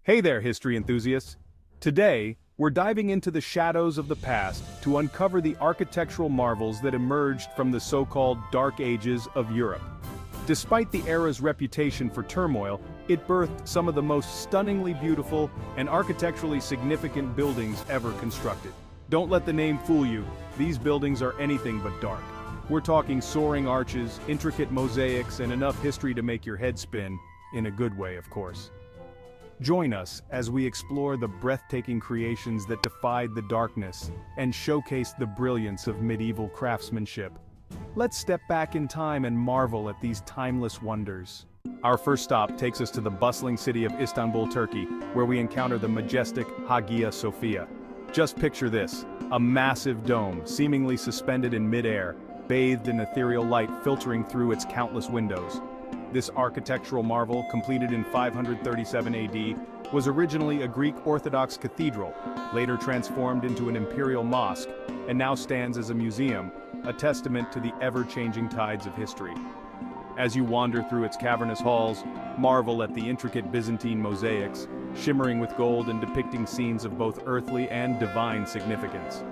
Hey there, history enthusiasts! Today, we're diving into the shadows of the past to uncover the architectural marvels that emerged from the so-called Dark Ages of Europe. Despite the era's reputation for turmoil, it birthed some of the most stunningly beautiful and architecturally significant buildings ever constructed. Don't let the name fool you, these buildings are anything but dark. We're talking soaring arches, intricate mosaics, and enough history to make your head spin, in a good way, of course. Join us as we explore the breathtaking creations that defied the darkness and showcased the brilliance of medieval craftsmanship. Let's step back in time and marvel at these timeless wonders. Our first stop takes us to the bustling city of Istanbul, Turkey, where we encounter the majestic Hagia Sophia. Just picture this, a massive dome seemingly suspended in mid-air, bathed in ethereal light filtering through its countless windows. This architectural marvel, completed in 537 AD, was originally a Greek Orthodox cathedral, later transformed into an imperial mosque, and now stands as a museum, a testament to the ever-changing tides of history. As you wander through its cavernous halls, marvel at the intricate Byzantine mosaics, shimmering with gold and depicting scenes of both earthly and divine significance.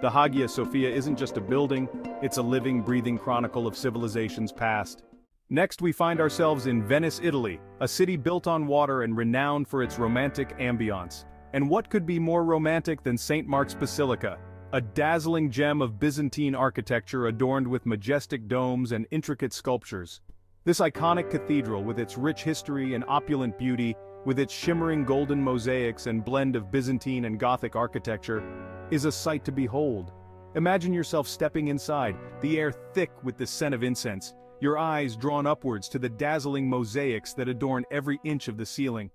The Hagia Sophia isn't just a building, it's a living, breathing chronicle of civilizations past. Next, we find ourselves in Venice, Italy, a city built on water and renowned for its romantic ambiance. And what could be more romantic than St. Mark's Basilica, a dazzling gem of Byzantine architecture adorned with majestic domes and intricate sculptures. This iconic cathedral, with its rich history and opulent beauty, with its shimmering golden mosaics and blend of Byzantine and Gothic architecture, is a sight to behold. Imagine yourself stepping inside, the air thick with the scent of incense, your eyes drawn upwards to the dazzling mosaics that adorn every inch of the ceiling.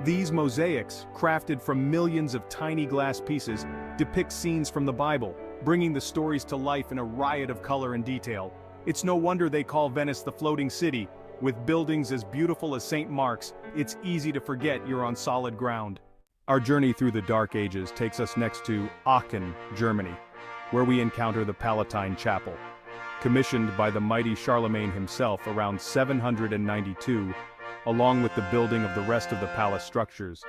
These mosaics, crafted from millions of tiny glass pieces, depict scenes from the Bible, bringing the stories to life in a riot of color and detail. It's no wonder they call Venice the floating city. With buildings as beautiful as St. Mark's, it's easy to forget you're on solid ground. Our journey through the Dark Ages takes us next to Aachen, Germany, where we encounter the Palatine Chapel. Commissioned by the mighty Charlemagne himself around 792, along with the building of the rest of the palace structures,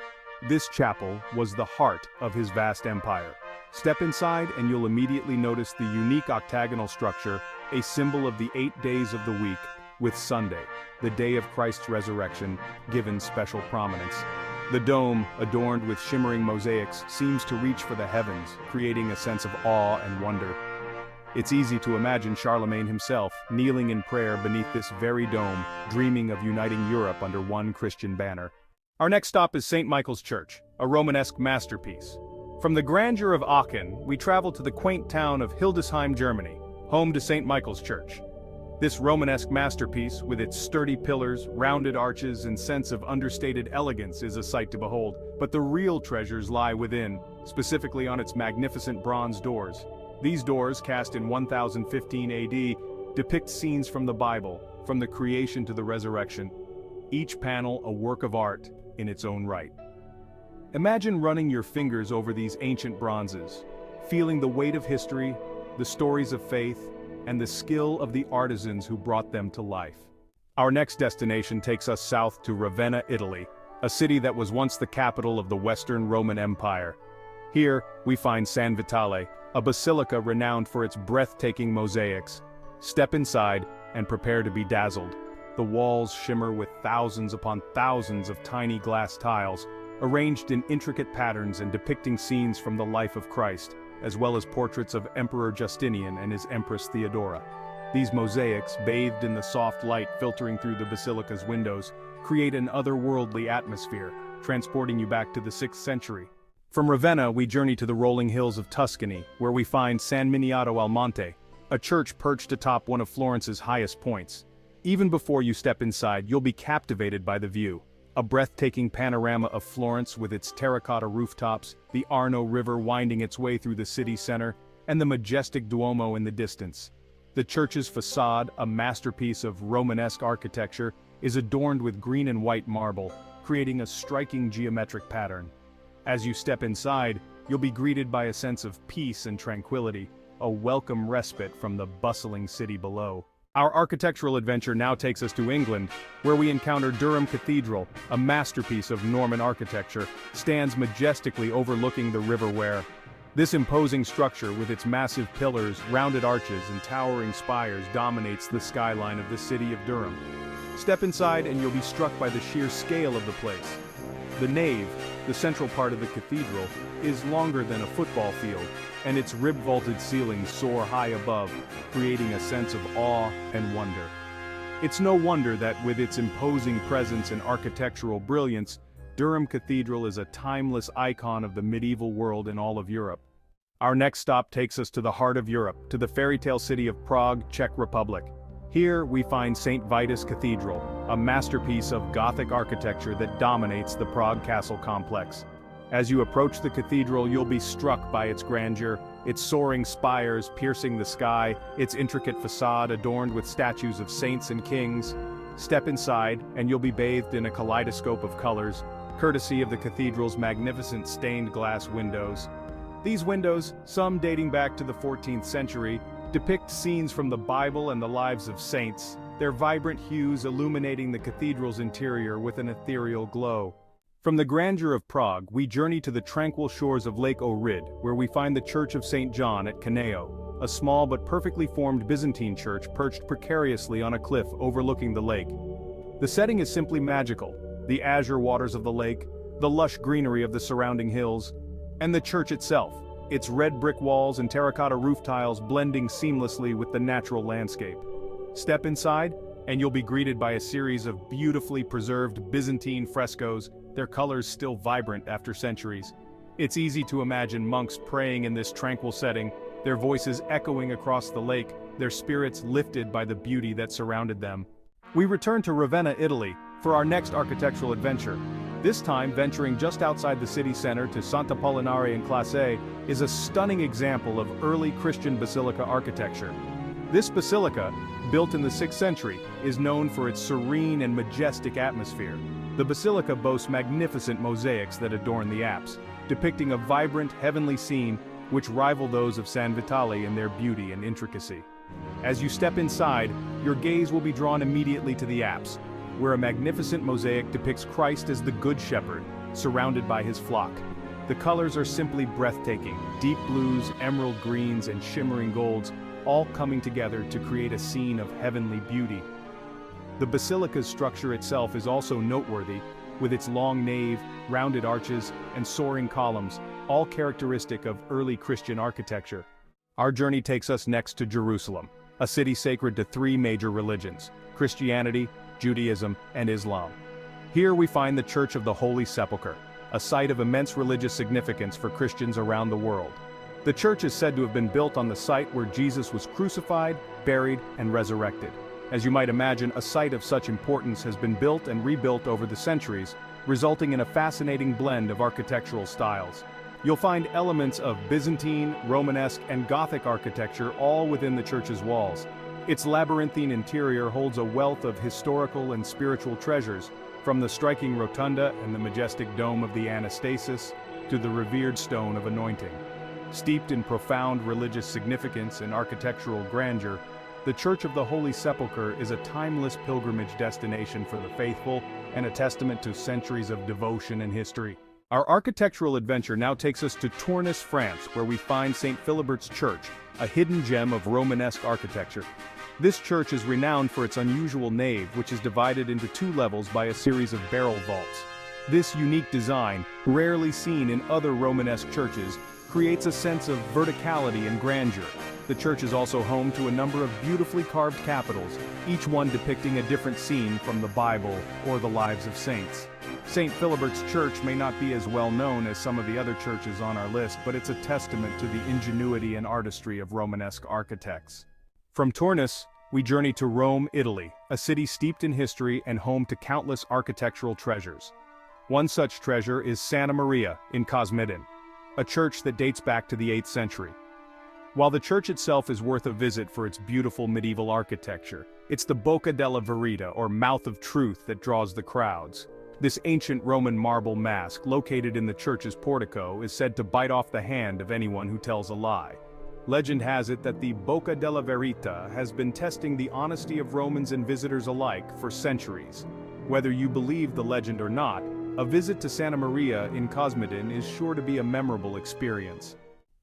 this chapel was the heart of his vast empire. Step inside and you'll immediately notice the unique octagonal structure, a symbol of the 8 days of the week, with Sunday, the day of Christ's resurrection, given special prominence. The dome, adorned with shimmering mosaics, seems to reach for the heavens, creating a sense of awe and wonder. It's easy to imagine Charlemagne himself, kneeling in prayer beneath this very dome, dreaming of uniting Europe under one Christian banner. Our next stop is St. Michael's Church, a Romanesque masterpiece. From the grandeur of Aachen, we travel to the quaint town of Hildesheim, Germany, home to St. Michael's Church. This Romanesque masterpiece, with its sturdy pillars, rounded arches, and sense of understated elegance, is a sight to behold, but the real treasures lie within, specifically on its magnificent bronze doors. These doors, cast in 1015 AD, depict scenes from the Bible, from the creation to the resurrection. Each panel a work of art in its own right. Imagine running your fingers over these ancient bronzes, feeling the weight of history, the stories of faith, and the skill of the artisans who brought them to life. Our next destination takes us south to Ravenna, Italy, a city that was once the capital of the Western Roman Empire. Here, we find San Vitale, a basilica renowned for its breathtaking mosaics. Step inside and prepare to be dazzled. The walls shimmer with thousands upon thousands of tiny glass tiles, arranged in intricate patterns and depicting scenes from the life of Christ, as well as portraits of Emperor Justinian and his Empress Theodora. These mosaics, bathed in the soft light filtering through the basilica's windows, create an otherworldly atmosphere, transporting you back to the 6th century. From Ravenna, we journey to the rolling hills of Tuscany, where we find San Miniato al Monte, a church perched atop one of Florence's highest points. Even before you step inside, you'll be captivated by the view. A breathtaking panorama of Florence with its terracotta rooftops, the Arno River winding its way through the city center, and the majestic Duomo in the distance. The church's facade, a masterpiece of Romanesque architecture, is adorned with green and white marble, creating a striking geometric pattern. As you step inside, you'll be greeted by a sense of peace and tranquility, a welcome respite from the bustling city below. Our architectural adventure now takes us to England, where we encounter Durham Cathedral, a masterpiece of Norman architecture, stands majestically overlooking the River Wear. This imposing structure with its massive pillars, rounded arches, and towering spires dominates the skyline of the city of Durham. Step inside and you'll be struck by the sheer scale of the place. The nave, the central part of the cathedral, is longer than a football field, and its rib-vaulted ceilings soar high above, creating a sense of awe and wonder. It's no wonder that with its imposing presence and architectural brilliance, Durham Cathedral is a timeless icon of the medieval world in all of Europe. Our next stop takes us to the heart of Europe, to the fairy-tale city of Prague, Czech Republic. Here we find St. Vitus Cathedral, a masterpiece of Gothic architecture that dominates the Prague Castle complex. As you approach the cathedral, you'll be struck by its grandeur, its soaring spires piercing the sky, its intricate facade adorned with statues of saints and kings. Step inside, and you'll be bathed in a kaleidoscope of colors, courtesy of the cathedral's magnificent stained glass windows. These windows, some dating back to the 14th century, depict scenes from the Bible and the lives of saints, their vibrant hues illuminating the cathedral's interior with an ethereal glow. From the grandeur of Prague, we journey to the tranquil shores of Lake Ohrid, where we find the Church of St. John at Kaneo, a small but perfectly formed Byzantine church perched precariously on a cliff overlooking the lake. The setting is simply magical: the azure waters of the lake, the lush greenery of the surrounding hills, and the church itself, its red brick walls and terracotta roof tiles blending seamlessly with the natural landscape. Step inside, and you'll be greeted by a series of beautifully preserved Byzantine frescoes, their colors still vibrant after centuries. It's easy to imagine monks praying in this tranquil setting, their voices echoing across the lake, their spirits lifted by the beauty that surrounded them. We return to Ravenna, Italy, for our next architectural adventure. This time venturing just outside the city center to Sant'Apollinare in Classe is a stunning example of early Christian basilica architecture. This basilica, built in the 6th century, is known for its serene and majestic atmosphere. The basilica boasts magnificent mosaics that adorn the apse, depicting a vibrant heavenly scene which rival those of San Vitale in their beauty and intricacy. As you step inside, your gaze will be drawn immediately to the apse, where a magnificent mosaic depicts Christ as the Good Shepherd, surrounded by his flock. The colors are simply breathtaking: deep blues, emerald greens, and shimmering golds, all coming together to create a scene of heavenly beauty. The basilica's structure itself is also noteworthy, with its long nave, rounded arches, and soaring columns, all characteristic of early Christian architecture. Our journey takes us next to Jerusalem, a city sacred to 3 major religions: Christianity, Judaism, and Islam. Here we find the Church of the Holy Sepulchre, a site of immense religious significance for Christians around the world. The church is said to have been built on the site where Jesus was crucified, buried, and resurrected. As you might imagine, a site of such importance has been built and rebuilt over the centuries, resulting in a fascinating blend of architectural styles. You'll find elements of Byzantine, Romanesque, and Gothic architecture all within the church's walls. Its labyrinthine interior holds a wealth of historical and spiritual treasures, from the striking rotunda and the majestic dome of the Anastasis to the revered stone of anointing. Steeped in profound religious significance and architectural grandeur, the Church of the Holy Sepulchre is a timeless pilgrimage destination for the faithful and a testament to centuries of devotion and history. Our architectural adventure now takes us to Tournus, France, where we find St. Philibert's Church, a hidden gem of Romanesque architecture. This church is renowned for its unusual nave, which is divided into 2 levels by a series of barrel vaults. This unique design, rarely seen in other Romanesque churches, creates a sense of verticality and grandeur. The church is also home to a number of beautifully carved capitals, each one depicting a different scene from the Bible or the lives of saints. St. Philibert's Church may not be as well known as some of the other churches on our list, but it's a testament to the ingenuity and artistry of Romanesque architects. From Tournus, we journey to Rome, Italy, a city steeped in history and home to countless architectural treasures. One such treasure is Santa Maria in Cosmedin, a church that dates back to the 8th century. While the church itself is worth a visit for its beautiful medieval architecture, it's the Bocca della Verità, or mouth of truth, that draws the crowds. This ancient Roman marble mask, located in the church's portico, is said to bite off the hand of anyone who tells a lie. Legend has it that the Bocca della Verita has been testing the honesty of Romans and visitors alike for centuries. Whether you believe the legend or not, a visit to Santa Maria in Cosmedin is sure to be a memorable experience.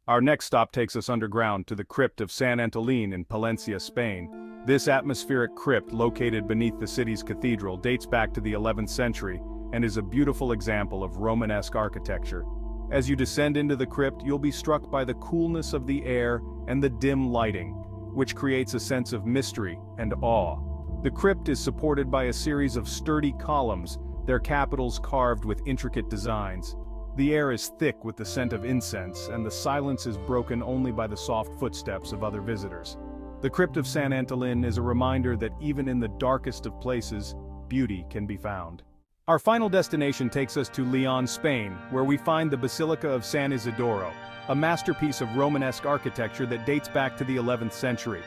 Our next stop takes us underground to the crypt of San Antolin in Palencia, Spain. This atmospheric crypt, located beneath the city's cathedral, dates back to the 11th century and is a beautiful example of Romanesque architecture. As you descend into the crypt, you'll be struck by the coolness of the air and the dim lighting, which creates a sense of mystery and awe. The crypt is supported by a series of sturdy columns, their capitals carved with intricate designs. The air is thick with the scent of incense, and the silence is broken only by the soft footsteps of other visitors. The crypt of San Antolin is a reminder that even in the darkest of places, beauty can be found. Our final destination takes us to León, Spain, where we find the Basilica of San Isidoro, a masterpiece of Romanesque architecture that dates back to the 11th century.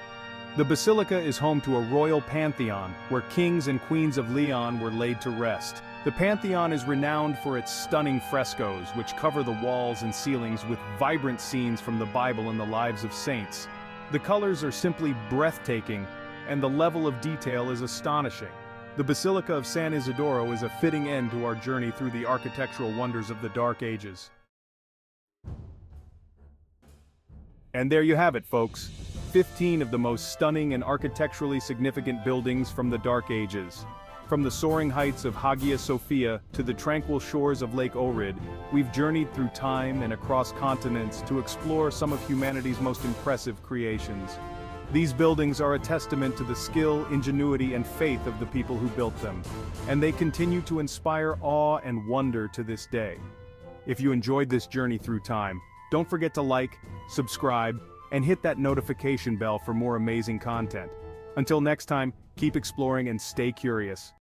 The basilica is home to a royal pantheon, where kings and queens of León were laid to rest. The pantheon is renowned for its stunning frescoes, which cover the walls and ceilings with vibrant scenes from the Bible and the lives of saints. The colors are simply breathtaking, and the level of detail is astonishing. The Basilica of San Isidoro is a fitting end to our journey through the architectural wonders of the Dark Ages. And there you have it, folks. 15 of the most stunning and architecturally significant buildings from the Dark Ages. From the soaring heights of Hagia Sophia to the tranquil shores of Lake Ohrid, we've journeyed through time and across continents to explore some of humanity's most impressive creations. These buildings are a testament to the skill, ingenuity, and faith of the people who built them, and they continue to inspire awe and wonder to this day. If you enjoyed this journey through time, don't forget to like, subscribe, and hit that notification bell for more amazing content. Until next time, keep exploring and stay curious.